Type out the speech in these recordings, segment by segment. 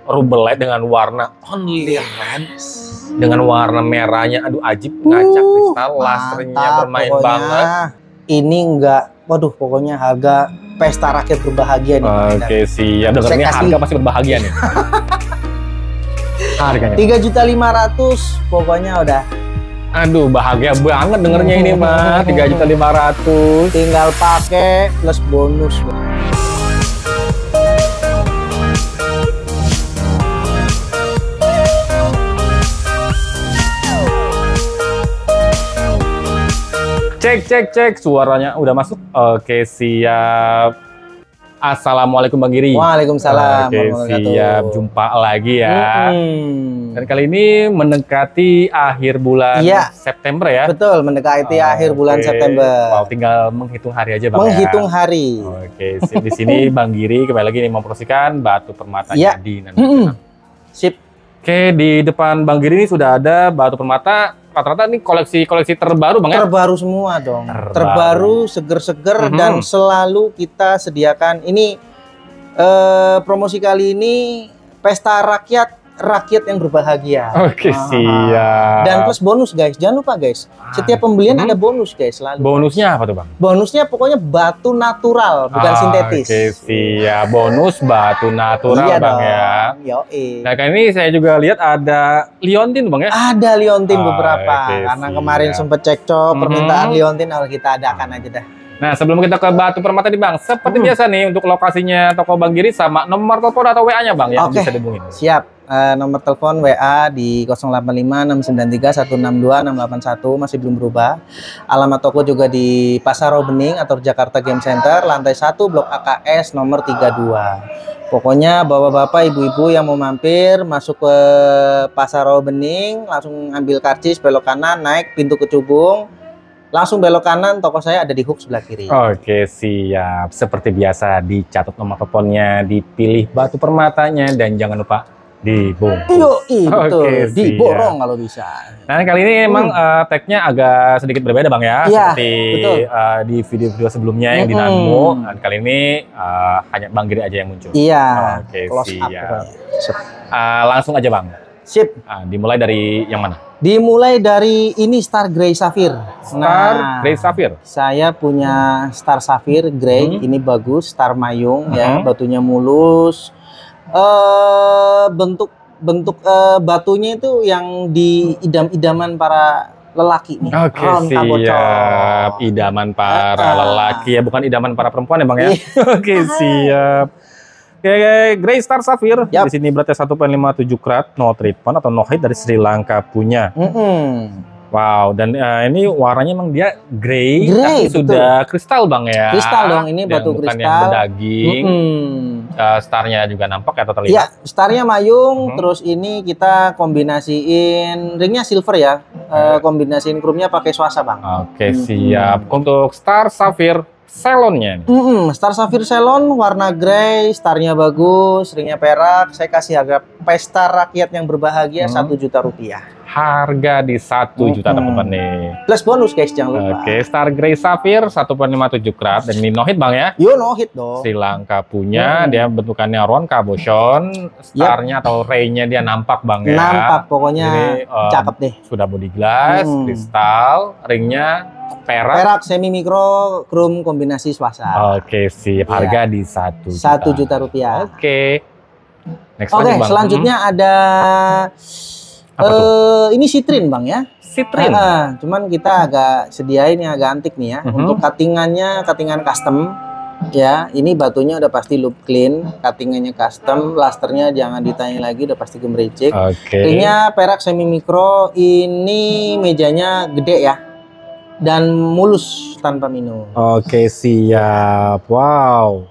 Rubellite dengan warna only red dengan warna merahnya. Aduh, ajib, ngacak kristal, lasernya bermain pokoknya. banget. Ini enggak, waduh, pokoknya harga pesta rakyat berbahagia nih. Oke, siap. Dengarnya harga pasti berbahagia nih. Harganya 3.500.000 pokoknya udah. Aduh, bahagia banget dengernya ini mah. 3.500.000. Tinggal pakai plus bonus. Cek, suaranya udah masuk. Oke, siap. Assalamualaikum Bang Giri. Waalaikumsalam. Oke, siap. Jumpa lagi ya. Dan kali ini mendekati akhir bulan September ya. Betul, mendekati akhir bulan September. Wow, tinggal menghitung hari aja Bang. Menghitung hari. Oke, sip. Di sini Bang Giri kembali lagi nih mempromosikan batu permata jadi. Sip. Oke, di depan Bang Giri ini sudah ada batu permata. Rata-rata ini koleksi terbaru Bang ya? Terbaru semua dong. Terbaru, seger-seger dan selalu kita sediakan. Ini promosi kali ini pesta rakyat yang berbahagia. Oke, siap. Dan plus bonus guys, jangan lupa guys. Setiap pembelian ada bonus guys selalu. Bonusnya apa tuh Bang? Bonusnya pokoknya batu natural, bukan sintetis. Oke, siap. Bonus batu natural Bang ya. Yoi. Nah, kali ini saya juga lihat ada liontin Bang ya? Ada liontin beberapa. Karena siap. kemarin sempet cekcok permintaan liontin, kita adakan aja dah. Nah, sebelum kita ke batu permata nih Bang, seperti biasa nih untuk lokasinya toko Bang Giri sama nomor telepon atau WA-nya Bang yang bisa dihubungin. Siap. Nomor telepon WA di 085693162681 masih belum berubah. Alamat toko juga di Pasar Bening atau Jakarta Game Center, lantai 1 Blok AKS nomor 32. Pokoknya bapak-bapak, ibu-ibu yang mau mampir masuk ke Pasar Bening, langsung ambil karcis, belok kanan, naik pintu kecubung, langsung belok kanan, toko saya ada di hook sebelah kiri. Oke, siap. Seperti biasa dicatat nomor teleponnya, dipilih batu permatanya, dan jangan lupa dibungkus. Betul. Diborong kalau bisa. Nah, kali ini emang tag-nya agak sedikit berbeda Bang ya. Seperti di video-video sebelumnya yang di Nanmu. Dan kali ini hanya Bang Giri aja yang muncul. Iya. Oke, close siap. Up, langsung aja Bang. Sip. Dimulai dari yang mana? Dimulai dari ini Star Grey Sapphire. Grey Sapphire. Saya punya Star Sapphire Grey. Ini bagus, Star Mayung ya, batunya mulus. Bentuk batunya itu yang di idam-idaman para lelaki nih. Oke, siap. Idaman para lelaki ya, bukan idaman para perempuan ya Bang ya. Oke, siap. Oke, Grey Star Sapphire. Di sini beratnya 1,57 karat, no treatment atau no hide dari Sri Lanka punya. Wow, dan ini warnanya emang dia grey tapi sudah kristal Bang ya. Kristal dong, ini batu bukan kristal. Yang berdaging. Starnya juga nampak atau terlihat? Iya, starnya mayung. Terus ini kita kombinasiin ringnya silver ya. Kombinasiin chrome-nya pakai swasa Bang. Oke, siap. Untuk Star Sapphire Ceylonnya. Star Sapphire Ceylon warna grey, starnya bagus, ringnya perak. Saya kasih harga pesta rakyat yang berbahagia 1 juta rupiah. Harga di 1 juta teman-teman nih. Plus bonus guys, jangan lupa. Oke, Star Grey Sapphire 1,57 karat dan ini no hit Bang ya. Yo, no hit dong. Sri Lanka punya, dia bentukannya ron cabochon, starnya atau ray-nya dia nampak Bang ya. Nampak, pokoknya ini, cakep deh. Sudah body glass, kristal, ringnya perak semi mikro, chrome kombinasi swasa. Oke, sip. Harga di 1 juta rupiah. Oke. Next Oke, selanjutnya ada ini Citrin Bang ya. Citrin. Cuman kita agak sediain yang agak antik nih ya. Untuk cuttingannya, cuttingan custom. Ya, ini batunya udah pasti loop clean, cuttingannya custom, lasternya jangan ditanya lagi, udah pasti gemericik. Ringnya perak semi mikro, ini mejanya gede ya. Dan mulus tanpa minum. Oke, siap. Wow.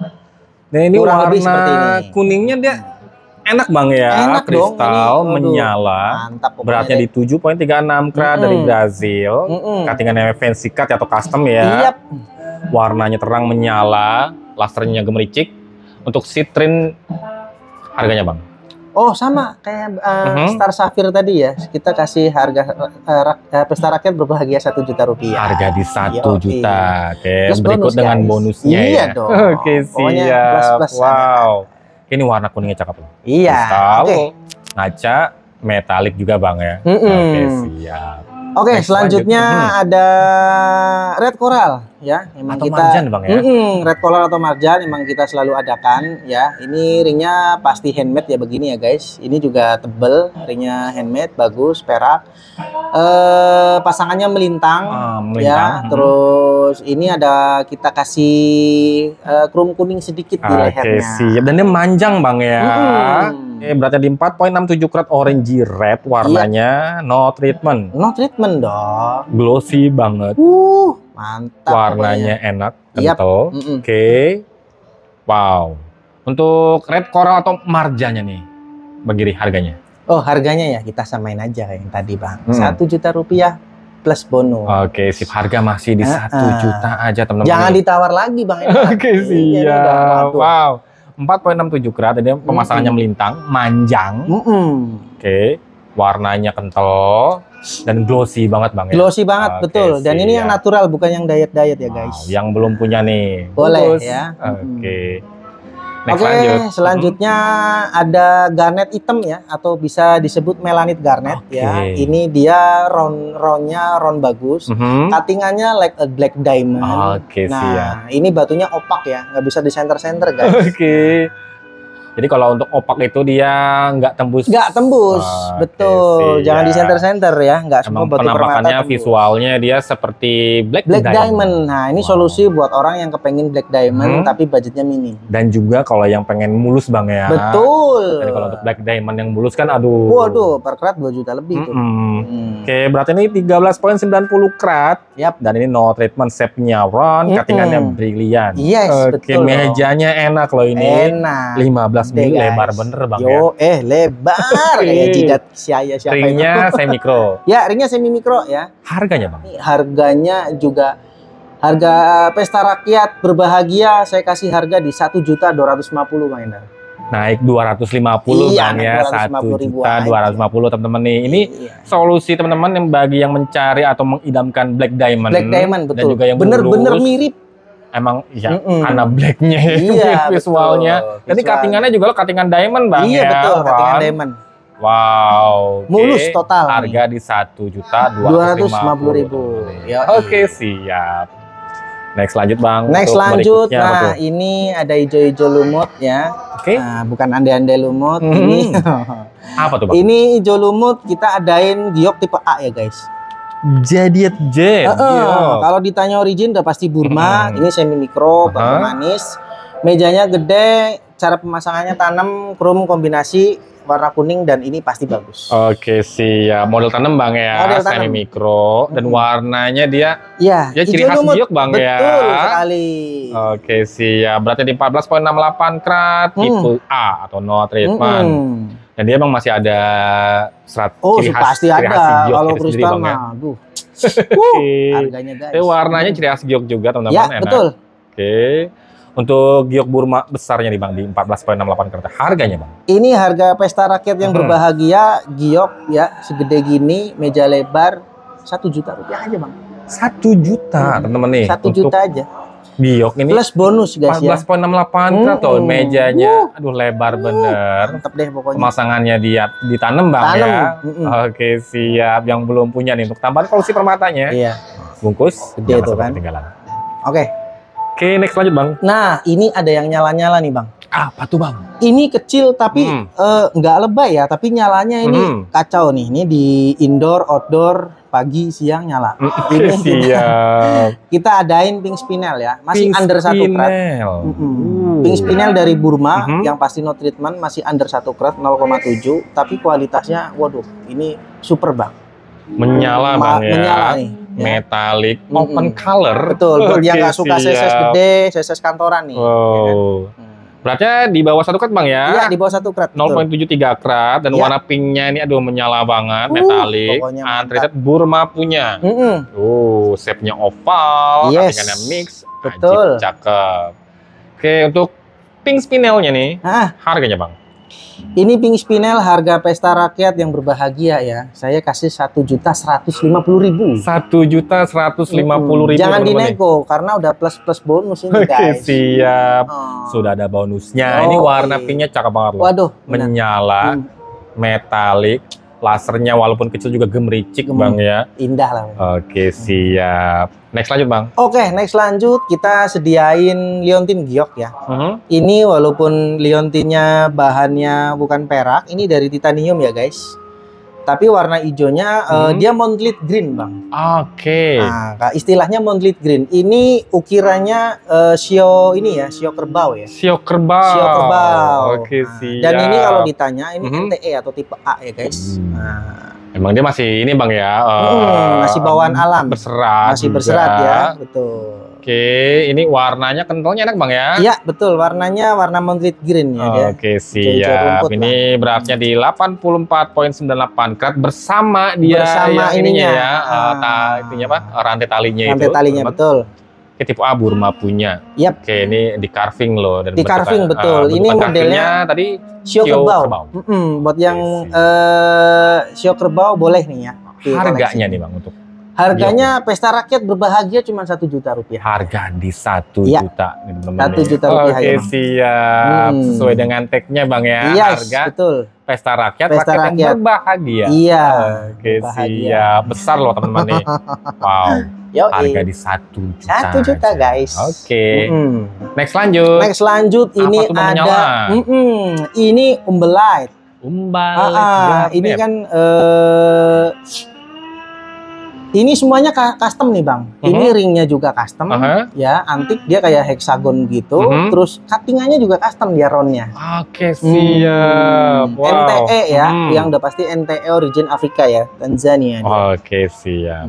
Nah, ini kurang warna kuningnya dia enak Bang ya. Enak kristal dong, menyala. Mantap. Beratnya di 7,36 karat dari Brazil. Cuttingannya fancy cut atau custom ya. Warnanya terang menyala, lasernya gemericik. Untuk Citrin harganya Bang? Oh, sama kayak Star Sapphire tadi ya. Kita kasih harga pesta rakyat berbahagia 1 juta rupiah. Harga di 1 juta. Oke, plus berikut bonus, dengan guys. bonusnya iya ya. Dong. Oke, siap. Plus wow. Ini warna kuningnya cakep loh. Iya. Kristal, Oke. ngaca, metalik juga bang ya. Oke siap. Oke, Next, selanjutnya lanjut. ada red coral ya. Emang Atau kita marjan, Bang, ya? red coral atau marjan emang kita selalu adakan ya. Ini ringnya pasti handmade ya begini ya guys. Ini juga tebel, ringnya handmade, bagus, perak. Pasangannya melintang, ya. Terus ini ada kita kasih krum kuning sedikit di lehernya. Oke siap. Dan dia manjang bang ya. Oke, berarti di 4.67 karat orangey red warnanya, no treatment. No treatment dong. Glossy banget. Mantap. Warnanya enak, Yap. kental. Oke. Wow. Untuk red coral atau marjanya nih, Bagiri harganya? Oh, harganya ya kita samain aja kayak yang tadi bang. 1 juta rupiah plus bonus. Oke, sip. Harga masih di 1 juta aja teman-teman. Jangan ditawar lagi bang. Oke siap. Wow. 4.67 karat, ini pemasangannya melintang, manjang. Oke, warnanya kental dan glossy banget bang ya. Glossy banget, betul. Dan ini yang natural, bukan yang diet-diet ya guys. Yang belum punya nih. Boleh ya. Oke. Oke, selanjutnya ada garnet hitam ya, atau bisa disebut melanit garnet ya. Ini dia roundnya round bagus, cuttingannya like a black diamond. Nah, ini batunya opak ya, nggak bisa di center-center guys. Jadi kalau untuk opak itu dia nggak tembus. Nggak tembus, betul. Jangan di center-center ya, nggak semua batu permata tembus. Visualnya dia seperti black diamond. Nah, ini solusi buat orang yang kepengen black diamond tapi budgetnya minim. Dan juga kalau yang pengen mulus bang ya. Betul. Jadi kalau untuk black diamond yang mulus kan aduh. Waduh, per karat 2 juta lebih tuh. Oke, berarti ini 13.90 karat. Yap. Dan ini no treatment, shape-nya round, cuttingannya brilian. Yes, oke, betul. Mejanya enak loh ini. Enak. 15 mili lebar bener bang ya. Lebar kayak jidat saya siapa. Ringnya semi mikro. Ya, ringnya semi mikro ya. Harganya bang? Harganya juga harga pesta rakyat berbahagia, saya kasih harga di 1.250.000 bang Endar. Naik 250 bang ya, 1.250.000 teman-teman nih. Ini solusi teman-teman yang bagi yang mencari atau mengidamkan black diamond. Black diamond betul. Dan juga yang bener-bener mirip. Emang ya karena blacknya visualnya. Jadi cuttingannya juga lo cuttingan diamond bang ya. Iya betul, cuttingan diamond. Wow. Mulus total. Harga di 1.250.000. Oke siap. Next lanjut bang. Next lanjut. Nah ini ada hijau-hijau lumut ya. Nah, bukan andai-andai lumut. Ini apa tuh bang? Ini hijau lumut kita adain giok tipe A ya guys. Jet. Kalau ditanya origin udah pasti Burma. Ini semi mikro, batu manis. Mejanya gede, cara pemasangannya tanam, krum kombinasi warna kuning dan ini pasti bagus. Oke siap. Model tanam bang ya, semi mikro dan warnanya dia. Iya. Ya ciri khas giok bang ya. Betul sekali. Oke siap. Berarti di 14.68 karat tipe A atau no treatment. Dan dia emang masih ada serat ciri khas, pasti ciri khas ada. giok Kalau itu kristal sendiri, mah, ya. aduh. Harganya guys. Tapi warnanya ciri khas giok juga teman-teman. Ya, enak. betul. Oke. Untuk giok Burma besarnya nih bang di 14.68 karat. Harganya bang? Ini harga pesta rakyat yang berbahagia, giok ya segede gini, meja lebar, 1 juta rupiah aja bang. 1 juta teman-teman nih. 1 juta aja. Giok ini plus bonus guys 14.68 karat tuh mejanya. Aduh lebar bener. Mantap deh pokoknya. Pemasangannya dia ditanam bang ya. Oke siap. Yang belum punya nih untuk tambahan solusi permatanya. Iya. Bungkus. Gede itu kan. Oke, next lanjut bang. Nah ini ada yang nyala-nyala nih bang. Apa tuh bang? Ini kecil tapi nggak lebay ya. Tapi nyalanya ini kacau nih. Ini di indoor, outdoor, pagi, siang nyala. Ini kita adain pink spinel ya. Masih under 1 karat. Pink spinel dari Burma yang pasti no treatment, masih under 1 karat 0,7. Tapi kualitasnya, waduh, ini super bang. Menyala bang ya. Menyala nih. Metalik, open color. Betul. Buat yang nggak suka CSS gede, CSS kantoran nih. Berarti di bawah 1 karat bang ya? Iya di bawah 1 karat. 0,73 karat dan warna pinknya ini aduh menyala banget, metalik. Untreated Burma punya. Shape-nya oval, cuttingannya mix. Betul. Cakep. Oke untuk pink spinelnya nih, harganya bang? Ini pink spinel harga pesta rakyat yang berbahagia ya. Saya kasih 1.150.000. 1.150.000. Jangan dinego karena udah plus bonus ini Oke, guys. siap. Oh. Sudah ada bonusnya. Ini warna pinknya cakep banget loh. Waduh, benar. Menyala, metalik, lasernya walaupun kecil juga gemericik Bang ya. Indah lah. Oke, siap. Next lanjut Bang. Oke, next lanjut kita sediain liontin giok ya. Ini walaupun liontinnya bahannya bukan perak, ini dari titanium ya guys. Tapi warna hijaunya dia moonlit green Bang. Oke. Nah, istilahnya moonlit green. Ini ukirannya sio ini ya, sio kerbau ya. Sio kerbau. Sio kerbau. Oke, siap. Dan ini kalau ditanya ini NTE atau tipe A ya guys. Nah, emang dia masih ini Bang ya, masih bawaan alam, berserat, masih berserat ya, betul. Oke, ini warnanya kentalnya enak Bang ya? Iya betul, warnanya warna moonlit green ya. Oke, siap. Ini beratnya di 84,98 karat bersama dia bersama ininya ya, itunya apa? Rantai talinya itu. Rantai talinya betul. Oke, tipe A Burma punya. Yap. Oke, ini di carving loh dan di carving betul. Ini modelnya tadi sio kerbau. Buat yang sio kerbau boleh nih ya. Harganya nih Bang untuk harganya pesta rakyat berbahagia cuma 1 juta rupiah. Harga di 1 juta. 1 juta rupiah. Oke, siap. Sesuai dengan tagnya Bang ya. Harga betul. Pesta rakyat, pesta rakyat yang berbahagia. Iya. Oke, siap. Besar loh teman-teman nih. Wow. Harga di 1 juta. 1 juta guys. Oke. Next lanjut. Next lanjut ini ada. Ini Umbelite. Ini kan ini semuanya custom nih Bang. Ini ringnya juga custom, ya antik, dia kayak hexagon gitu. Terus cuttingannya juga custom dia roundnya. Oke, siap. NTE ya, yang udah pasti NTE origin Afrika ya, Tanzania. Oke, siap.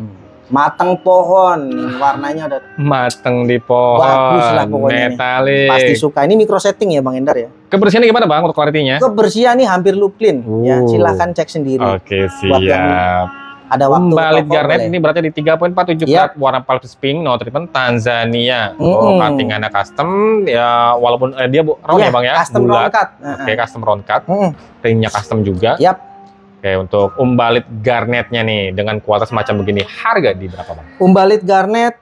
Mateng pohon, warnanya udah mateng di pohon. Bagus lah pokoknya. Metalik. Pasti suka. Ini micro setting ya Bang Endar ya. Kebersihannya gimana Bang untuk clarity-nya? Kebersihan nih hampir loop clean. Ya, silahkan cek sendiri. Oke, siap. Ada waktu Umbelite garnet ini beratnya di 3,47 karat, warna palpis pink, no treatment Tanzania. Cuttingannya custom ya, walaupun dia round ya Bang ya, custom round cut. Oke, custom round cut. Ringnya custom juga. Oke, untuk Umbelite garnetnya nih dengan kualitas macam begini, harga di berapa Bang? Umbelite garnet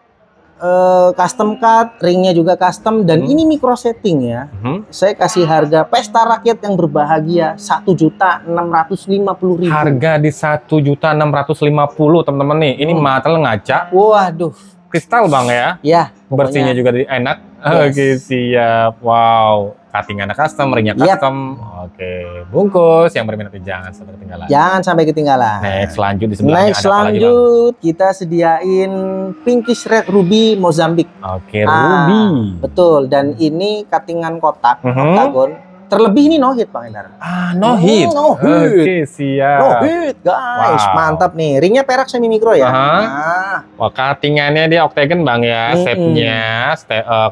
custom cut, ringnya juga custom, dan ini micro setting ya. Saya kasih harga pesta rakyat yang berbahagia 1.650.000. Harga di 1.650.000 teman-teman nih. Ini matel ngaca. Waduh. Kristal Bang ya. Ya. Bersihnya juga enak. Oke, siap. Wow. Cuttingannya custom, ringnya custom. Oke, bungkus. Yang berminat jangan sampai ketinggalan. Jangan sampai ketinggalan. Next lanjut di sebelahnya. Next lanjut kita sediain pinkish red ruby Mozambik. Oke, ruby. Betul. Dan ini cuttingan kotak, oktagon. Terlebih ini no hit Bang Endar. No hit. No hit. Oke, siap. No hit guys. Mantap nih. Ringnya perak semi mikro ya. Wah, cuttingannya dia octagon Bang ya. Shape-nya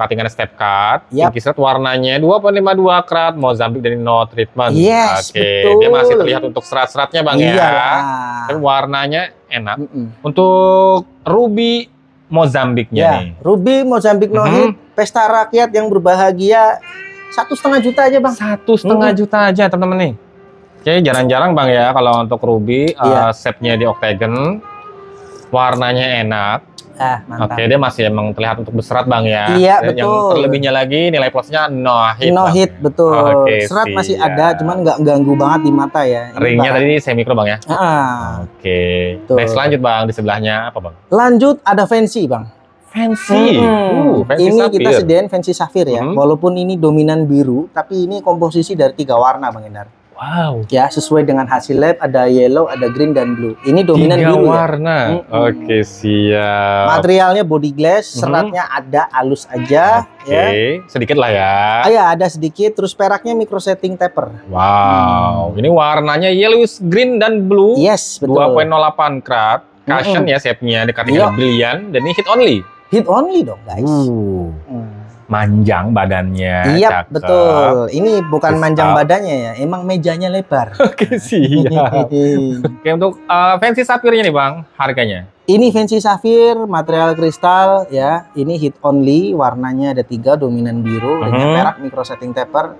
cuttingannya step cut. Pinkish red warnanya 2,52 karat, Mozambik dari no treatment. Yes, betul. Dia masih terlihat untuk serat-seratnya Bang ya. Dan warnanya enak. Untuk ruby Mozambiknya nih. Ruby Mozambik no hit, pesta rakyat yang berbahagia 1,5 juta aja Bang. 1,5 juta aja teman-teman nih. Kayaknya jarang-jarang Bang ya kalau untuk ruby, shape-nya di octagon, warnanya enak. Mantap. Oke, dia masih emang terlihat untuk berserat Bang ya. Iya, betul. Yang terlebihnya lagi nilai plusnya no hit. No hit, betul. Oke, serat masih ada, cuman nggak ganggu banget di mata ya. Ringnya tadi semi mikro Bang ya. Oke. Next lanjut Bang, di sebelahnya apa Bang? Lanjut ada fancy Bang. Fancy. Fancy ini Sapphire. kita sediain fancy Sapphire ya. Walaupun ini dominan biru, tapi ini komposisi dari 3 warna Bang Endar. Wow. Ya, sesuai dengan hasil lab, ada yellow, ada green dan blue. Ini dominan 3 biru warna. Ya. Oke, siap. Materialnya body glass, seratnya ada halus aja. Oke, sedikit lah ya. Ada sedikit. Terus peraknya micro setting taper. Wow. Ini warnanya yellowish green dan blue. Yes, betul. 2,08 karat. Cushion ya shape-nya, dekatnya brilian. Dan ini hit only. Hit only dong guys. Manjang badannya. Iya, betul. Ini bukan manjang badannya ya, emang mejanya lebar. Oke, siap. Oke, untuk fancy Sapphire-nya nih Bang, harganya? Ini fancy Sapphire, material kristal ya. Ini hit only, warnanya ada 3, dominan biru, ringnya perak, micro setting taper.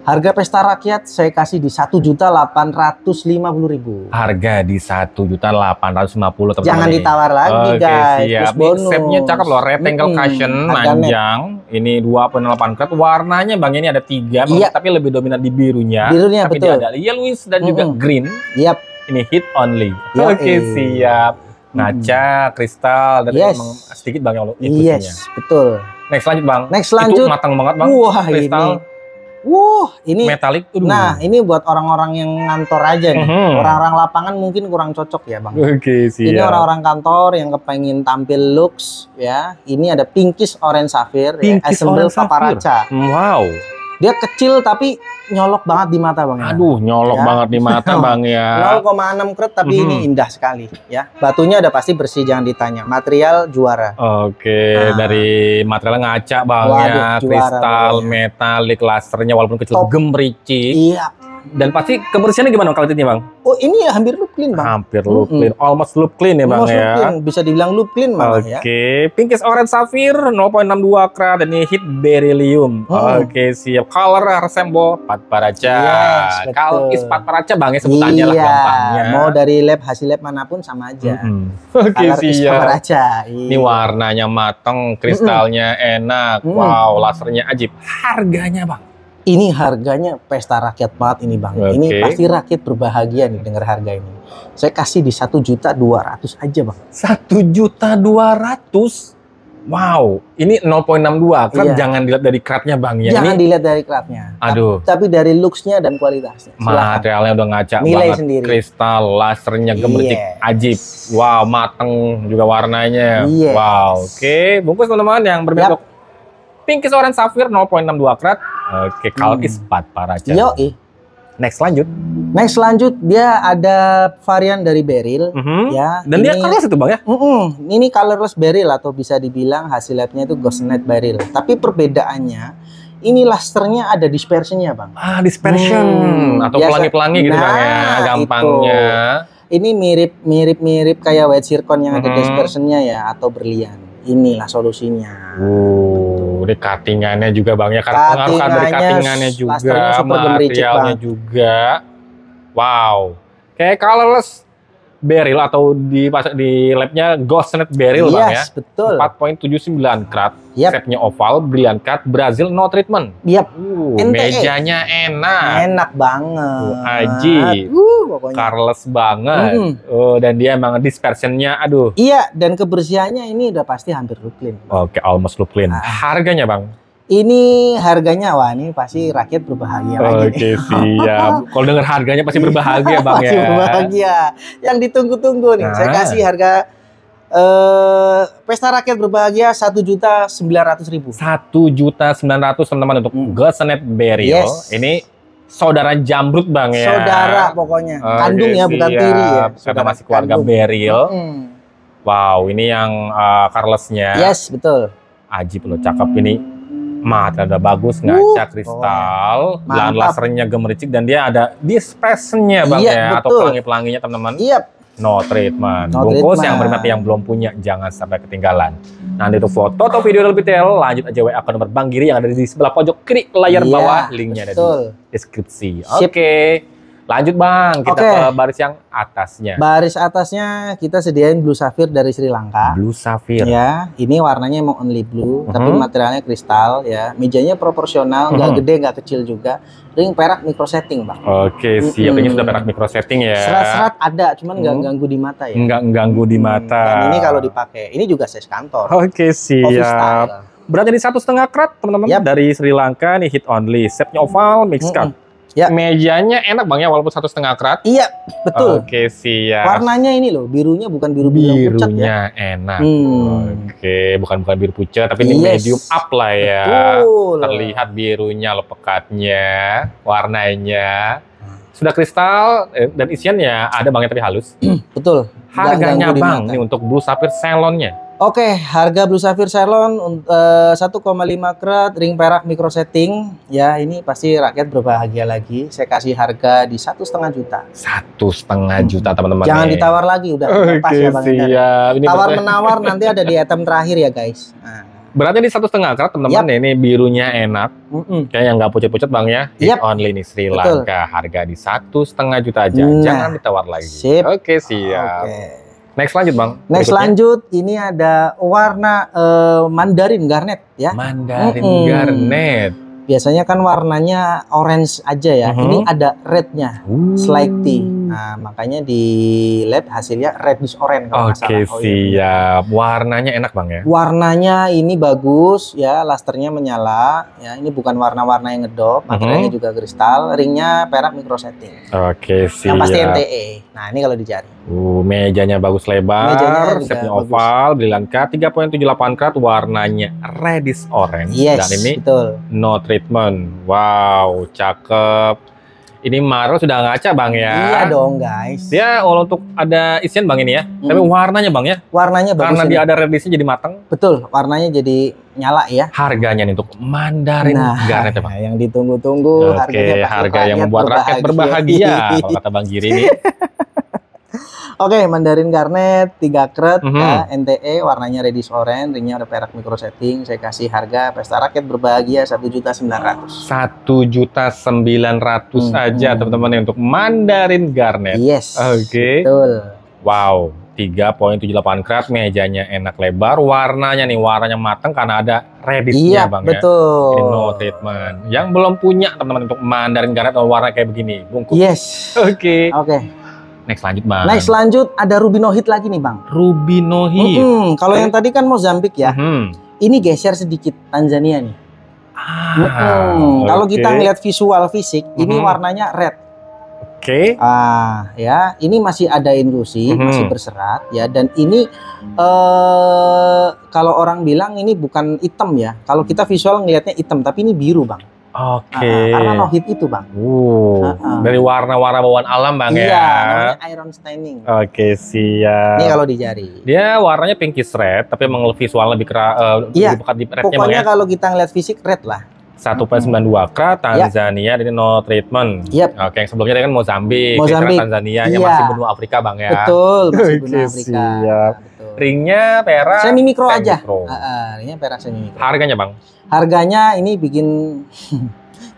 Harga pesta rakyat saya kasih di 1.850.000. Harga di 1.850.000 teman-teman. Jangan nih. ditawar lagi guys. Siap. Plus bonus. Setnya cakep loh, rectangle cushion, manjang. Ini 2.8 karat. Warnanya bang ini ada 3, tapi lebih dominan di birunya. Birunya tapi betul. Dia ada yellowish dan juga green. Yap. Ini hit only. Siap. Ngaca, kristal, dan emang sedikit bang ya infusinya. Yes, betul. Next lanjut bang. Next lanjut. Itu matang banget bang. Wah kristal. Ini metalik. Nah, ini buat orang-orang yang ngantor aja nih. Orang-orang lapangan mungkin kurang cocok ya, Bang. Siap. Ini orang-orang kantor yang kepengen tampil lux ya. Ini ada pinkish orange sapphire ya, assemble paparaca. Wow. Dia kecil tapi nyolok banget di mata, Bang. Aduh, nyolok banget di mata, Bang ya. 0,6 karat tapi ini indah sekali ya. Batunya udah pasti bersih, jangan ditanya. Material juara. Dari material ngaca, Bang ya. Kristal, metalik, lasernya walaupun kecil gemericik. Iya. Dan pasti kebersihannya gimana kualitasnya, Bang? Oh, ini hampir loop clean, Bang. Hampir loop clean. Almost loop clean ya, Bang ya. Clean. Bisa dibilang loop clean malah ya. Pinkish orange sapphire 0.62 karat dan ini hit beryllium. Siap. Color resemble paparaca. Kalau is paparaca Bang ya sebutannya lah gampangnya. Mau dari lab hasil lab manapun sama aja. Siap. Paparaca. Ini warnanya mateng, kristalnya enak. Wow, lasernya ajib. Harganya, Bang? Ini harganya pesta rakyat banget ini, Bang. Ini pasti rakyat berbahagia nih dengar harga ini. Saya kasih di 1.200.000 aja, Bang. 1.200.000. Wow, ini 0.62 kan jangan dilihat dari karatnya, Bang ya. Jangan dilihat dari karatnya. Aduh. Tapi dari looks-nya dan kualitasnya. Materialnya udah ngaca nilai banget. Sendiri. Kristal, lasernya gemericik, ajib. Wow, mateng juga warnanya. Wow, bungkus teman-teman yang berbentuk pinkish orange sapphire 0.62 karat. Color is paparaca. Next lanjut dia ada varian dari beryl ya. Dan dia colorless itu, Bang ya? Ini colorless beryl atau bisa dibilang hasil labnya itu ghostnet beryl. Tapi perbedaannya ini lasernya ada dispersionnya, Bang. Dispersion atau pelangi-pelangi gitu, Bang ya, gampangnya. Ini mirip kayak white zircon yang ada dispersionnya ya, atau berlian. Inilah solusinya. Ini cuttingannya juga, Bang ya, karena pengaruh dari cuttingannya juga, materialnya juga. Wow, kayak colorless beryl atau di labnya ghostnet beryl, Bang ya. Betul. 4.79 karat. Shape-nya oval, brilliant cut, Brazil no treatment. Mejanya enak banget. Ajib. Carless banget. Dan dia emang dispersionnya, aduh. Iya, dan kebersihannya ini udah pasti hampir loop clean. Almost loop clean. Harganya, Bang? Ini harganya, wah ini pasti rakyat berbahagia lagi. Siap. Kalau dengar harganya pasti berbahagia, Bang ya. Pasti berbahagia. Yang ditunggu-tunggu nih. Saya kasih harga pesta rakyat berbahagia 1.900.000. 1.900.000 teman-teman untuk ghostnet beryl. Ini saudara jamrut, Bang ya. Saudara pokoknya. Kandung ya, bukan tiri ya. Karena masih keluarga beryl. Wow, ini yang carless-nya. Yes, betul. Ajib loh, cakep ini. Material udah bagus, ngaca kristal, dan lasernya gemericik, dan dia ada dispersionnya, Bang ya, atau pelangi-pelanginya, teman-teman. No treatment. Bungkus yang bermata yang belum punya jangan sampai ketinggalan. Nanti untuk foto atau video lebih detail lanjut aja WA ke nomor Bang Giri yang ada di sebelah pojok kiri layar bawah, linknya ada di deskripsi. Lanjut, Bang, kita ke baris yang atasnya. Baris atasnya kita sediain blue sapphire dari Sri Lanka. Blue sapphire. Ya, ini warnanya emang only blue, tapi materialnya kristal ya. Mejanya proporsional, nggak gede, nggak kecil juga. Ring perak micro setting, Bang. Siap. Ini sudah perak micro setting ya. Serat-serat ada, cuman nggak ganggu di mata ya. Nggak ganggu di mata. Dan ini kalau dipakai, ini juga size kantor. Siap. Beratnya di 1,5 karat, teman-teman. Dari Sri Lanka nih, hit only. Shape-nya oval, mix cut. Mejanya enak, Bang ya, walaupun 1,5 karat. Iya, betul. Siap. Warnanya ini loh, birunya bukan biru-biru pucat ya. Birunya enak. Bukan biru pucat, tapi ini medium up lah ya. Terlihat birunya loh, pekatnya, warnanya. Sudah kristal dan isiannya ada, Bang ya, tapi halus. Betul. Harganya, Bang, ini untuk blue sapphire salonnya. Harga blue sapphire salon 1,5 karat ring perak micro setting ya, ini pasti rakyat berbahagia lagi. Saya kasih harga di 1,5 juta. 1,5 juta, teman-teman. Jangan ditawar lagi, udah pas ya, Bang. Siap. Tawar menawar nanti ada di item terakhir ya, guys. Beratnya di 1,5 karat teman-teman. Ini birunya enak. Kayak yang nggak pucet-pucet bang ya. Hit only nih Sri Lanka. Harga di 1,5 juta aja. Jangan ditawar lagi. Sip. Oke, siap. Next lanjut bang. Next lanjut, ini ada warna Mandarin Garnet ya. Mandarin Garnet. Biasanya kan warnanya orange aja ya. Ini ada rednya, slightly. Nah, makanya di lab hasilnya reddish orange kalau nggak salah. Oke, siap. Warnanya enak bang ya? Warnanya ini bagus ya, lasternya menyala. Ya, ini bukan warna-warna yang ngedop. Materialnya juga kristal. Ringnya perak micro setting. Oke, siap. Yang pasti NTE. Nah, ini kalau dicari. Mejanya bagus lebar, shape-nya oval, brilliant cut, 3,78 karat, warnanya reddish orange. Yes, dan ini betul. No treatment. Wow, cakep. Ini Marvel sudah ngaca bang ya? Iya dong guys. Dia untuk ada isian bang ini ya, tapi warnanya bang ya? Warnanya bagus. Karena dia ada reddishnya jadi matang. Betul, warnanya jadi nyala ya. Harganya nih untuk Mandarin Garnet ya bang? Yang ditunggu-tunggu. Oke, harga yang membuat rakyat berbahagia. Kalau kata Bang Giri nih. Oke, Mandarin Garnet 3 karat ya, NTE, warnanya reddish orange, ringnya udah perak micro setting. Saya kasih harga pesta rakyat berbahagia 1.900.000. 1.900.000 aja teman-teman untuk Mandarin Garnet. Yes. Oke. Betul. Wow, 3,78 karat, mejanya enak lebar, warnanya nih warnanya matang karena ada reddishnya bang betul. ya. Ini no treatment. Yang belum punya teman-teman untuk Mandarin Garnet warna kayak begini, bungkus. Yes. Oke. Next lanjut bang. Next lanjut ada Ruby No Hit lagi nih bang. Ruby No Hit. Kalau yang tadi kan Mozambik ya. Ini geser sedikit Tanzania nih. Kalau kita ngeliat visual fisik, ini warnanya red. Oke. Ya, ini masih ada inklusi, masih berserat ya. Dan ini kalau orang bilang ini bukan hitam ya. Kalau kita visual ngelihatnya hitam, tapi ini biru bang. Oke. Karena no hit itu bang. Dari warna-warna bawaan alam bang ya. Iya, namanya iron staining. Oke, siap. Ini kalau dicari. Dia warnanya pinkish red, tapi emang visual lebih pekat di rednya bang ya. Pokoknya kalau kita ngeliat fisik red lah. 1,92 karat, Tanzania, ini no treatment. Oke, yang sebelumnya dia kan Mozambik, Tanzania, yang masih benua Afrika bang ya. Betul, masih benua Afrika. Siap. Ringnya perak semi mikro aja. Ringnya perak semi mikro. Harganya bang? Harganya ini bikin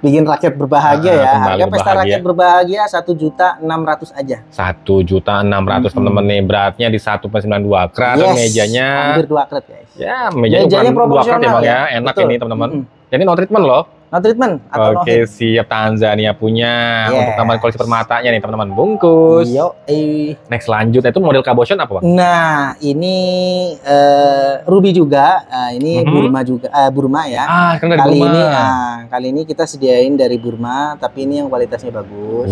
rakyat berbahagia ya. Harga pesta rakyat berbahagia 1.600.000 aja. 1.600.000 teman-teman nih. Beratnya di 1,92 karat. Mejanya hampir 2 karat guys. Ya, mejanya bukan 2 karat ya bang ya. Enak ini teman-teman. Jadi no treatment loh. No treatment atau Oke, siap. Tanzania punya untuk tambahan koleksi permatanya nih teman-teman. Bungkus. Next lanjut itu model cabochon apa bang? Nah, ini Ruby juga. Ini Burma juga. Burma ya. Kali ini kita sediain dari Burma, tapi ini yang kualitasnya bagus.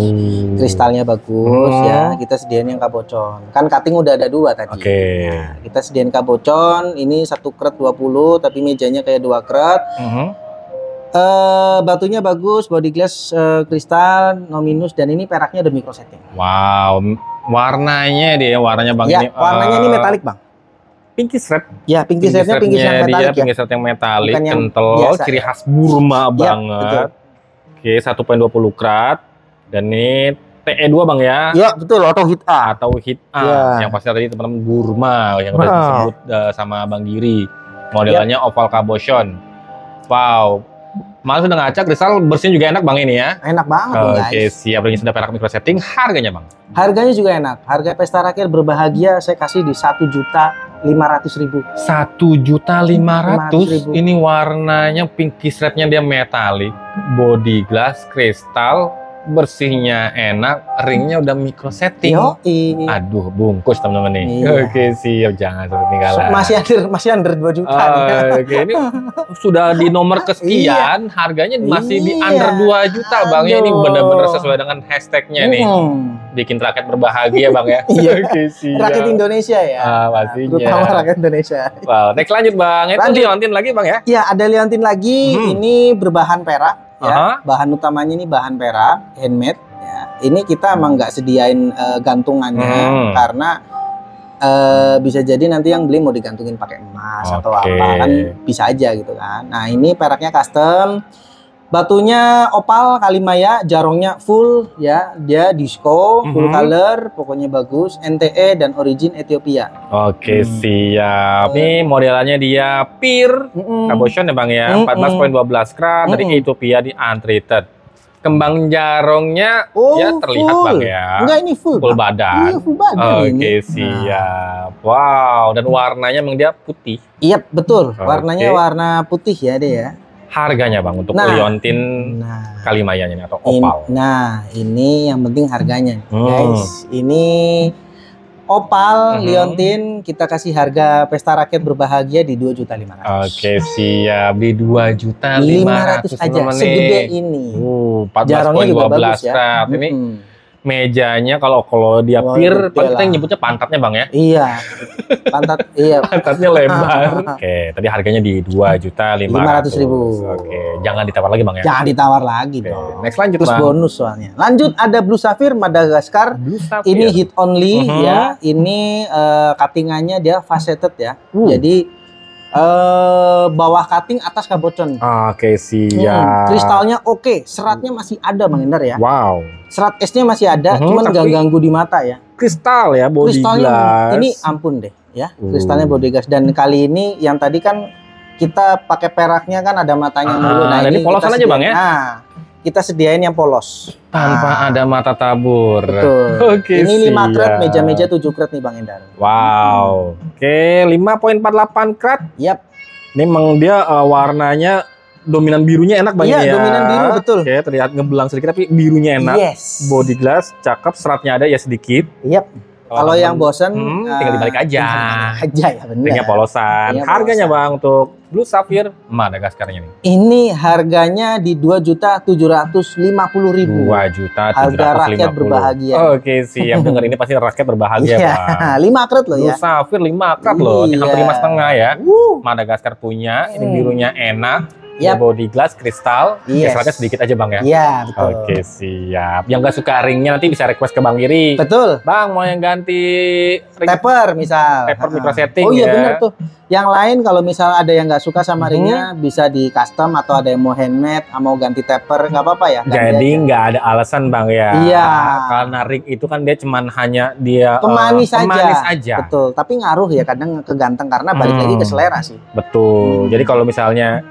Kristalnya bagus ya. Kita sediain yang cabochon. Kan cutting udah ada 2 tadi. Nah, kita sediain cabochon. Ini 1 karat 20, tapi mejanya kayak 2 karat. Batunya bagus, body glass kristal, no minus, dan ini peraknya udah micro setting. Wow, warnanya warnanya bang ini. Warnanya ini metalik bang. Pinkish red. Ya, pinkish rednya pinkish yang metalik ya. Pinkish red yang metalik, kental, ciri khas Burma banget. Oke, 1,20 karat, dan ini TE2 bang ya. Iya betul, atau hit A. Yang pasti tadi teman-teman Burma yang udah disebut sama Bang Giri. Modelnya oval cabochon. Wow. Malah sudah ngaca, kristal bersihnya juga enak bang ini ya. Enak banget guys. Oke, siap. Ringnya sudah perak micro setting. Harganya bang? Harganya juga enak. Harga pesta rakyat berbahagia saya kasih di 1.500.000. 1.500.000. Ini warnanya pinkish rednya dia metalik, body glass kristal, bersihnya enak, ringnya udah micro setting. Aduh, bungkus teman-teman nih. Oke, siap, jangan sampai ketinggalan. Masih under 2 juta. Oke, ini sudah di nomor kesekian, harganya masih di under 2 juta bang ya. Ini benar-benar sesuai dengan hashtagnya nih. Bikin rakyat berbahagia bang ya. Oke, siap. Rakyat Indonesia ya. Pastinya. Terutama rakyat Indonesia. Wow, next lanjut bang. Itu liontin lagi bang ya? Iya, ada liontin lagi. Ini berbahan perak. Ya, bahan utamanya ini bahan perak, handmade. Ya, ini kita emang nggak sediain gantungannya karena bisa jadi nanti yang beli mau digantungin pakai emas atau apa kan bisa aja gitu kan. Nah ini peraknya custom, Batunya opal Kalimaya, jarongnya full ya, dia disco, full color, pokoknya bagus, NTE dan origin Ethiopia. Oke, siap. Nih modelannya dia pure cabochon ya Bang ya, 14,12 karat dari Ethiopia di untreated. Kembang jarongnya ya terlihat full. Bang ya. Enggak, ini full badan. Iya, full badan ini. Oke, siap. Wow, dan warnanya emang dia putih. Iya, betul. Warnanya warna putih ya dia ya. Harganya Bang untuk liontin Kalimayanya nih, atau opal. Ini yang penting harganya guys. Ini opal liontin kita kasih harga pesta rakyat berbahagia di 2.500.000. Oke, siap. Di 2.500.000 aja segede ini. 14,12 karat. Ini mejanya kalau dia pir, kita nyebutnya pantatnya Bang ya. Iya. Pantatnya lebar. Oke, tadi harganya di 2.500.000. Oke, jangan ditawar lagi Bang ya. Jangan ditawar lagi dong. Next lanjut Bang. Terus bonus soalnya. Lanjut ada Blue Sapphire Madagascar. Ini hit only ya. Ini cuttingannya dia faceted ya. Jadi bawah cutting, atas cabochon. Oke, siap. Kristalnya oke, seratnya masih ada Bang Endar ya. Wow. Serat esnya masih ada, cuman nggak ganggu di mata ya. Kristal ya, body glass. Ini ampun deh ya, kristalnya body glass. Dan kali ini yang tadi kan kita pakai peraknya kan ada matanya mulu. Nah ini polosan aja Bang ya. Nah, kita sediain yang polos. Tanpa ada mata tabur. Betul. Oke, ini 5 karat, meja-meja 7 karat nih Bang Endar. Wow. Oke, 5,48 karat. Yap. Ini memang dia warnanya dominan birunya enak Bang ya. Iya, dominan biru betul. Oke, terlihat ngebelang sedikit tapi birunya enak. Yes. Body glass, cakep, seratnya ada ya sedikit. Yap. Kalau yang bosen tinggal dibalik aja. Ya benar. Ringnya polosan. Harganya Bang untuk Blue Sapphire Madagaskarnya nih. Ini harganya di 2.750.000. 2.750.000. Harga rakyat berbahagia. Oke, siap. Dengar ini pasti rakyat berbahagia Bang. 5 karat loh ya. Blue Sapphire 5 karat loh. Ini hampir 5,5 ya. Madagaskar punya. Ini birunya enak. Body glass, kristal, seratnya sedikit aja Bang ya? Iya, betul. Oke, siap. Yang nggak suka ringnya nanti bisa request ke Bang Iri. Betul. Bang, mau yang ganti ring taper misal. Taper micro setting ya. Oh iya ya. bener tuh. Yang lain kalau misal ada yang nggak suka sama ringnya, bisa di custom atau ada yang mau handmade, mau ganti taper, nggak apa-apa ya. Jadi nggak ada alasan Bang ya. Iya. Karena ring itu kan dia cuman hanya dia pemanis aja. Betul. Tapi ngaruh ya kadang ke ganteng karena balik lagi ke selera sih. Betul. Jadi kalau misalnya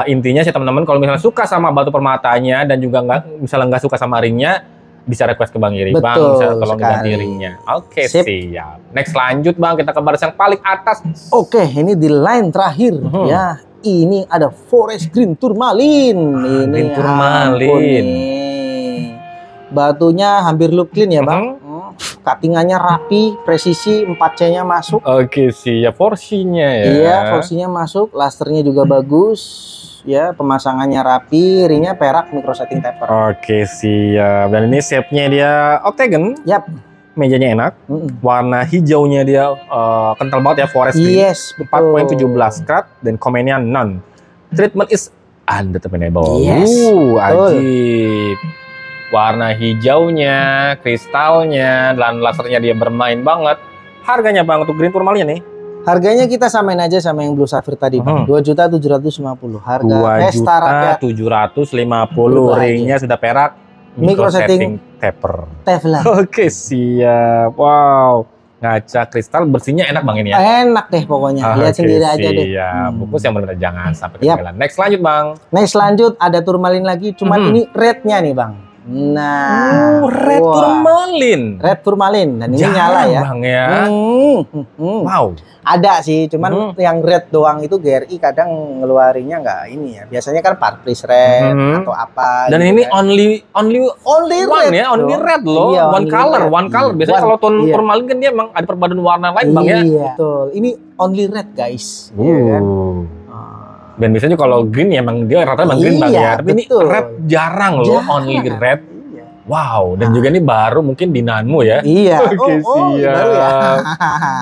intinya sih teman-teman, kalau misalnya suka sama batu permatanya dan juga nggak suka sama ringnya, bisa request ke Bang Iri. Betul, Bang, bisa tolong ganti ringnya. Oke, siap. Next lanjut Bang, kita ke baris yang paling atas. Oke, ini di line terakhir ya. Ini ada Forest Green Tourmaline. Ini Green Tourmaline. Batunya hampir look clean ya Bang. Cuttingannya rapi, presisi, 4C-nya masuk. Oke, siap. Porsinya ya. Iya, porsinya masuk, lasternya juga bagus. Ya, pemasangannya rapi, ringnya perak micro setting taper. Oke, siap. Dan ini shape-nya dia octagon. Yap. Mejanya enak. Warna hijaunya dia kental banget ya, forest green. Yes, betul. 4,17 karat dan komennya none. Treatment is undeterminable. Yes, ajib. Warna hijaunya, kristalnya, dan lasernya dia bermain banget. Harganya Bang untuk Green Tourmaline nih? Harganya kita samain aja sama yang Blue Sapphire tadi Bang. 2.750.000. Harga pesta rakyat 2.750.000. Ringnya sudah perak. Micro setting taper. Teflon. Oke, siap. Wow. Ngaca kristal bersihnya enak Bang ini ya? Enak deh pokoknya. Lihat sendiri aja deh. Fokus yang benar, jangan sampai ketinggalan. Next lanjut Bang. Next lanjut ada Tourmaline lagi. Cuman ini red-nya nih Bang. Nah, red Tourmaline. Red Tourmaline dan ini nyala ya. Bang ya. Wow. Ada sih, cuman yang red doang itu GRI kadang ngeluarinnya nggak ini ya. Biasanya kan Parpris red atau apa. Dan gitu ini kan. only red ya, only red loh. Iya, one color. Biasanya kalau Tourmaline kan dia emang ada perpaduan warna lain Bang ya. Iya, betul. Ini only red guys. Iya kan? Dan biasanya kalau green ya emang dia rata-rata green Bang ya. Tapi betul. ini red jarang loh, only red. Wow, dan juga ini baru mungkin di Nanmo ya. Iya. Oke, siap. Baru ya.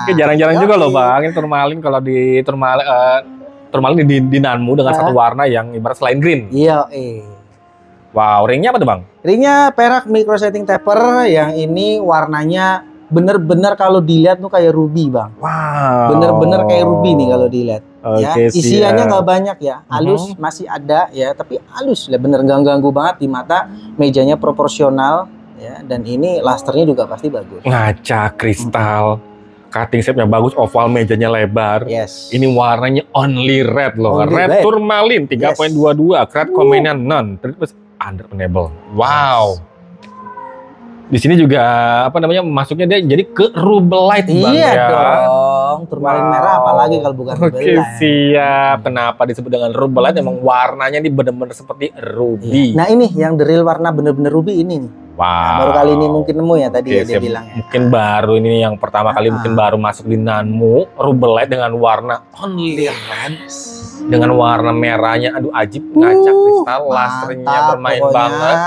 Oke, jarang-jarang juga loh Bang. Ini Tourmaline kalau di Tourmaline di Nanmo dengan satu warna yang ibarat selain green. Iya, Wow, ringnya apa tuh Bang? Ringnya perak micro setting taper. Yang ini warnanya bener-bener kalau dilihat tuh kayak ruby Bang. Wow. Bener-bener kayak ruby nih kalau dilihat. ya. Oke, Isiannya siap. nggak banyak ya, halus masih ada ya, tapi halus lah, bener nggak ganggu banget di mata. Mejanya proporsional ya, dan ini lasternya juga pasti bagus. Ngaca kristal. Cutting shape-nya bagus, oval, mejanya lebar. Yes. Ini warnanya only red loh. Only Red red. tourmaline 3.22, craft combination none, treatment under enable. Wow. Di sini juga apa namanya masuknya dia jadi ke rubelite Bang Iya ya. dong, turmalin merah apalagi kalau bukan Oke, rubelite. siap. Kenapa disebut dengan rubelite? Emang warnanya ini benar-benar seperti ruby. Nah ini yang the real warna bener-bener ruby ini nih. Wow. Nah, baru kali ini mungkin nemu ya tadi Oke, ya dia siap. bilang ya. Mungkin baru ini yang pertama kali mungkin baru masuk di Nanmu rubelite dengan warna only red dengan warna merahnya. Aduh, ajib, ngaca kristal, lasernya Mantap, bermain pokoknya. banget.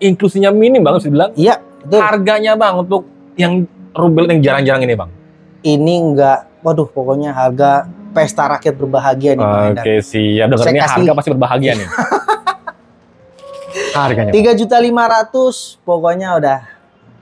Inklusinya minim banget dibilang. Iya, betul. Harganya Bang untuk yang rubelite yang jarang-jarang ini Bang. Ini enggak, waduh pokoknya harga pesta rakyat berbahagia nih Bang Endar. Oke, siap. Dengar Saya ini kasih- harga pasti berbahagia nih. Harganya. 3.500.000 pokoknya udah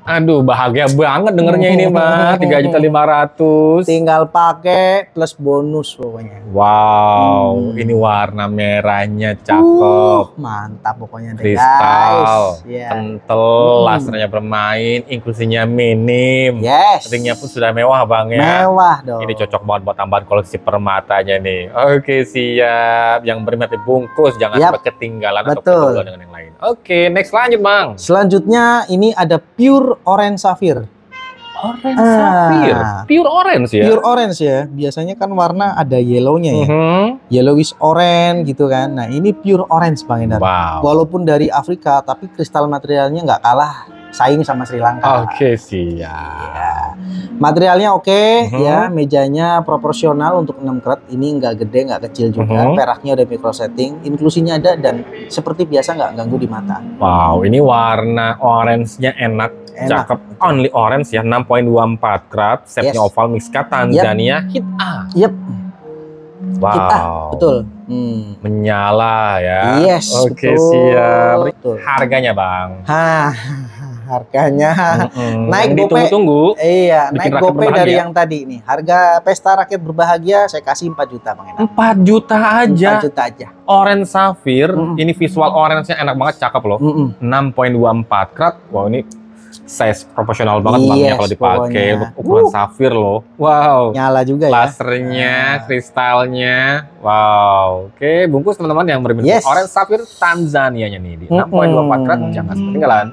Aduh, bahagia banget dengernya ini mah. 3.500.000. tinggal pakai plus bonus pokoknya. Wow, ini warna merahnya cakep. Mantap pokoknya deh Kristal, guys. Ya. kental, lasernya bermain, inklusinya minim. Yes. Ringnya pun sudah mewah Bang ya. Mewah dong. Ini cocok banget buat tambahan koleksi permatanya nih. Oke, siap. Yang berminat dibungkus, jangan Yap. sampai ketinggalan atau Betul. ketinggalan dengan yang lain. Oke, next lanjut Bang. Selanjutnya ini ada pure orange sapphire. Orange sapphire, pure orange ya. Pure orange ya. Biasanya kan warna ada yellownya ya. Mhm. Yellowish orange gitu kan. Nah ini pure orange Bang Endar. Wow. Walaupun dari Afrika tapi kristal materialnya nggak kalah saing sama Sri Lanka. Oke, siap. Ya. Materialnya oke ya, mejanya proporsional untuk 6 karat. Ini nggak gede nggak kecil juga. Peraknya udah micro setting, inklusinya ada dan seperti biasa nggak ganggu di mata. Wow, ini warna orange-nya enak. Enak. Cakep, only orange ya, 6.24 karat, setnya Yes. oval mix cut Tanzania hit A. Yep, Wow, kita betul. menyala ya. Yes, Oke, betul. siap. Betul. Harganya Bang. Harganya naik Yang gope. ditunggu-tunggu. Iya, Bikin naik rakyat gope berbahagia. dari yang tadi nih. Harga pesta rakyat berbahagia saya kasih 4 juta Bang Endar. 4 juta aja. 4 juta aja. Orange sapphire, ini visual orange-nya enak banget, cakep loh. 6.24 karat. Wow, ini size proporsional banget Bang ya Yes, kalau dipakai pokoknya. untuk ukuran sapphire loh. Wow. Nyala juga ya. Lasernya, kristalnya, wow. Oke, bungkus teman-teman yang berminat Yes. orange sapphire Tanzania-nya nih di 6.24 karat, jangan sampai ketinggalan.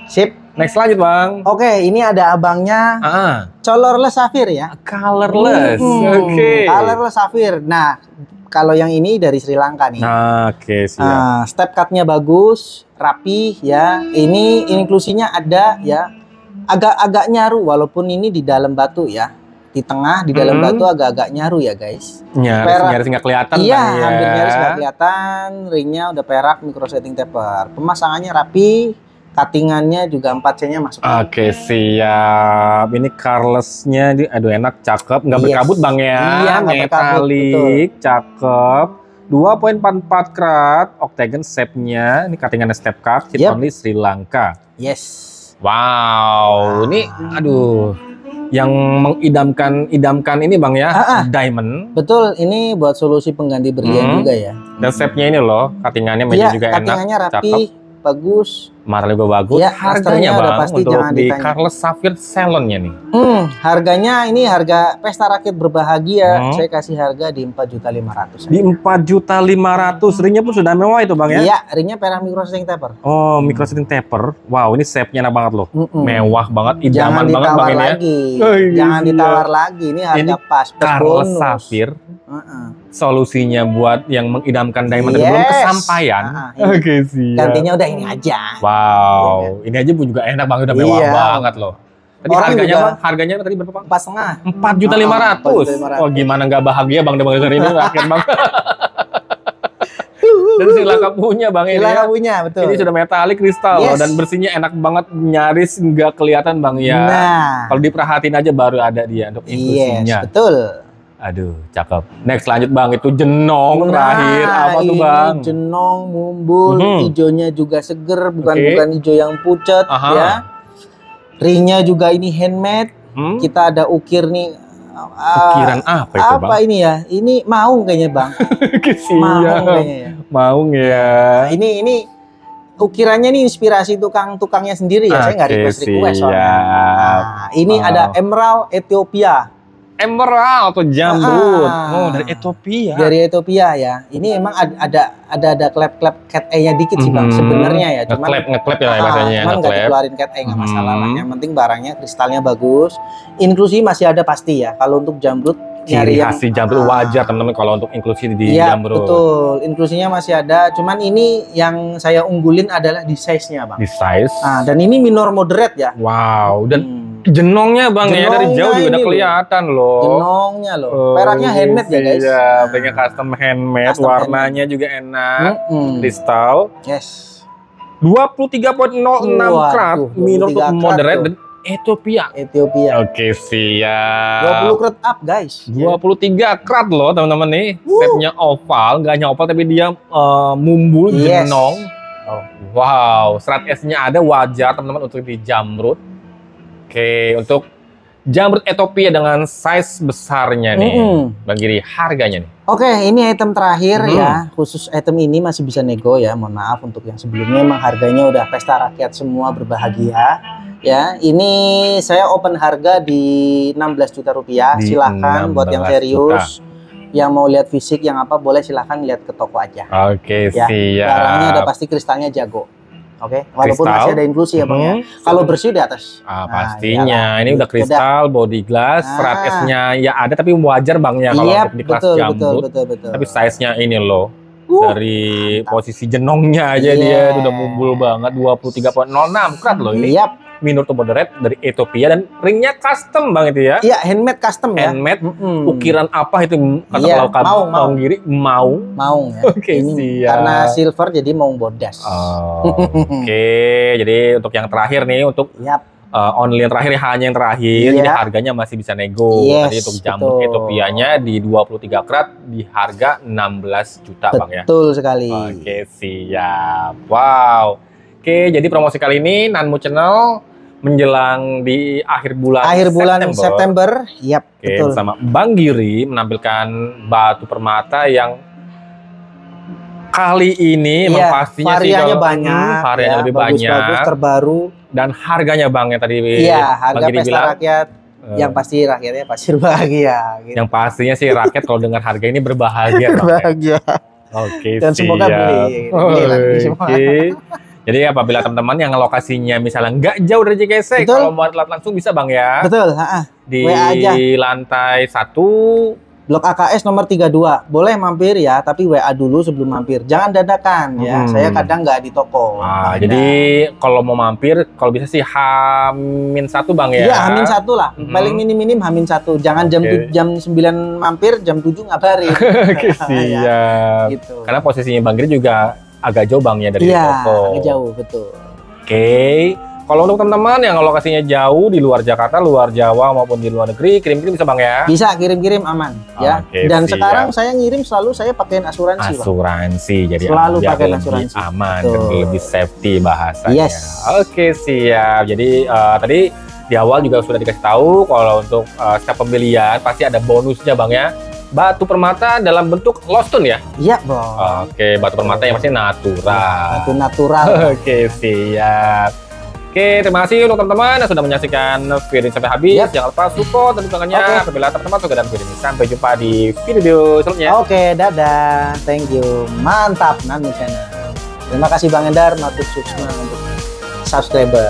Sip. Next lanjut Bang. Oke, ini ada abangnya colorless sapphire ya. Colorless. Oke. Colorless sapphire. Nah, kalau yang ini dari Sri Lanka nih. Oke, siap. Step cut-nya bagus, rapi ya. Ini inklusinya ada ya. Agak-agak nyaru walaupun ini di dalam batu ya. Di tengah, di dalam batu agak-agak nyaru ya guys. Nyaris nggak kelihatan Iya, Bang, ya. hampir nyaris nggak kelihatan. Ringnya udah perak, micro setting taper. Pemasangannya rapi, cuttingannya juga 4C-nya masuk. Oke, siap. Ini carless-nya, aduh enak, cakep. Nggak Yes. berkabut Bang ya. Iya, nggak berkabut, Metalik, cakep. 2.44 karat, octagon shape-nya. Ini cuttingannya step cut, hit Yep. only Sri Lanka. Yes. Wow, ini aduh. Yang mengidamkan ini Bang ya, diamond. Betul, ini buat solusi pengganti berlian juga ya. Dan shape-nya ini loh, cuttingannya meja juga enak, cuttingannya rapi, cakep. bagus. Materialnya juga bagus. Iya, Harganya masternya udah Bang, pasti, untuk jangan di ditanya. Carless Sapphire Salon-nya nih. Harganya ini harga pesta rakyat berbahagia. Saya kasih harga di 4.500.000. Di 4.500.000, ringnya pun sudah mewah itu Bang ya? Iya, ringnya perak micro setting taper. Oh, micro setting taper. Wow, ini shape-nya enak banget loh. Mewah banget, Jangan idaman banget ditawar Bang ini ya. lagi. Oh, iya. Jangan ditawar lagi. Ini harga Ini pas plus Carless bonus. Sapphire. Solusinya buat yang mengidamkan diamond tapi Yes. belum kesampaian. Ini Oke, siap. gantinya udah ini aja. Wow, ini aja pun juga enak banget, udah mewah Iya. banget loh. Tadi Orang harganya juga- Bang, harganya tadi berapa Bang? 4,5. 4.500.000. 4.500.000. Oh, gimana nggak bahagia Bang dengar ini rakyat Bang. Dan silakan punya Bang ini. Silakan Ya. punya, betul. Ini sudah metalik kristal loh, Yes. dan bersihnya enak banget, nyaris nggak kelihatan Bang ya. Nah. Kalau diperhatiin aja baru ada dia untuk inklusinya. Yes, betul. Aduh, cakep. Next lanjut Bang, itu jenong terakhir. Apa tuh ini Bang? jenong mumbul, hijaunya juga seger, bukan hijau yang pucat Aha. ya. Ringnya juga ini handmade. Kita ada ukir nih Ukiran apa itu, Bang? Apa ini ya? Ini maung kayaknya, Bang. Maung kayaknya ya. Maung ya. Nah, ini ukirannya ini inspirasi tukangnya sendiri ya. Saya nggak request soalnya. Nah, ini ada Emerald Ethiopia. Emerald atau jamrut. Oh, dari Ethiopia. Dari Ethiopia ya. Ini emang ada klep-klep cat eye-nya dikit sih, Bang, sebenarnya ya. Cuman ngeklep ya bahasanya. Cuman nggak dikeluarin cat eye, nggak masalah lah. Yang penting barangnya kristalnya bagus. Inklusi masih ada pasti ya. Kalau untuk jamrut ciri khas jamrut wajar teman-teman kalau untuk inklusi di jamrut. Betul, inklusinya masih ada. Cuman ini yang saya unggulin adalah di size-nya, Bang. Di size. Nah, dan ini minor moderate ya. Wow, dan jenongnya, Bang, ya dari jauh juga udah kelihatan loh. Jenongnya loh. Peraknya handmade ya, guys. Iya, peraknya custom handmade, warnanya juga enak. Kristal. Yes. 23.06 karat, minor to moderate dan Ethiopia. Oke, siap. 20 karat up, guys. 23 karat loh, teman-teman nih. Setnya oval, nggak hanya oval tapi dia mumbul jenong. Wow, serat S-nya ada, wajar teman-teman untuk di jamrut. Oke, untuk jamrut Ethiopia dengan size besarnya nih, Bang Giri, harganya nih. Oke, ini item terakhir ya. Khusus item ini masih bisa nego ya. Mohon maaf untuk yang sebelumnya, emang harganya udah pesta rakyat semua berbahagia. Ya, ini saya open harga di 16 juta rupiah. Silahkan buat yang serius, yang mau lihat fisik, yang apa boleh silahkan lihat ke toko aja. Oke, ya, siap. Barangnya udah pasti kristalnya jago. Oke, walaupun kristal. Masih ada inklusi ya, Bang ya. Kalau bersih di atas. Pastinya. Ini udah kristal, body glass, serat S-nya ya ada tapi wajar, Bang, ya kalau di kelas jamrut. Betul. Tapi size-nya ini loh. Dari posisi jenongnya aja dia udah mumbul banget, 23.06 karat loh ini. Minor to moderate dari Ethiopia dan ringnya custom, Bang, itu ya. Iya, handmade custom ya. Handmade. Ukiran apa itu kata kalau Bang Giri? Maung ya. Oke, siap. Karena silver jadi maung bodas. Oke, jadi untuk yang terakhir nih, untuk only yang terakhir, hanya yang terakhir, jadi harganya masih bisa nego. Tadi untuk jamrut Etiopianya di 23 karat di harga 16 juta, Bang, ya. Betul sekali. Oke, siap. Wow. Oke, jadi promosi kali ini Nanmu Channel menjelang di akhir bulan September. Oke, betul. Sama Bang Giri menampilkan batu permata yang kali ini pastinya variannya banyak, variannya lebih banyak, terbaru, dan harganya, Bang, yang tadi harga Bang Giri pesta bilang, rakyat. Yang pasti rakyatnya pasti berbahagia. Gitu. Yang pastinya sih rakyat kalau dengar harga ini berbahagia. Berbahagia. Oke, dan semoga beli semua. Jadi apabila teman-teman yang lokasinya misalnya nggak jauh dari JKC, kalau mau telat langsung bisa, Bang, ya. Betul. Di aja. lantai 1 Blok AKS nomor 32. Boleh mampir ya, tapi WA dulu sebelum mampir. Jangan dadakan ya. Saya kadang nggak di toko. Jadi kalau mau mampir, kalau bisa sih H-1, Bang, ya. Iya, H-1 lah. Paling minim H-1. Jangan jam 9 mampir, jam 7 ngabarin. Oke, siap. Gitu. Karena posisinya Bang Giri juga agak jauh, Bang, ya, dari toko. Iya, agak jauh, betul. Oke. Kalau untuk teman-teman yang lokasinya jauh di luar Jakarta, luar Jawa maupun di luar negeri, kirim-kirim bisa, Bang, ya? Bisa kirim-kirim aman ya. Dan sekarang saya ngirim selalu saya pakai asuransi, Bang. Jadi selalu pakai asuransi. Aman dan lebih safety bahasanya. Oke, siap. Jadi tadi di awal juga sudah dikasih tahu kalau untuk setiap pembelian pasti ada bonusnya, Bang, ya. Batu permata dalam bentuk lost stone ya? Iya, Bang. Oke, batu permata yang masih natural. Natural. Oke, siap. Oke, terima kasih untuk teman-teman yang sudah menyaksikan video ini sampai habis. Jangan lupa support dan dukungannya apabila teman-teman suka dan video ini. Sampai jumpa di video selanjutnya. Oke, dadah. Thank you. Mantap, Nanmu Channel. Terima kasih Bang Endar, Notif Suksma untuk subscriber.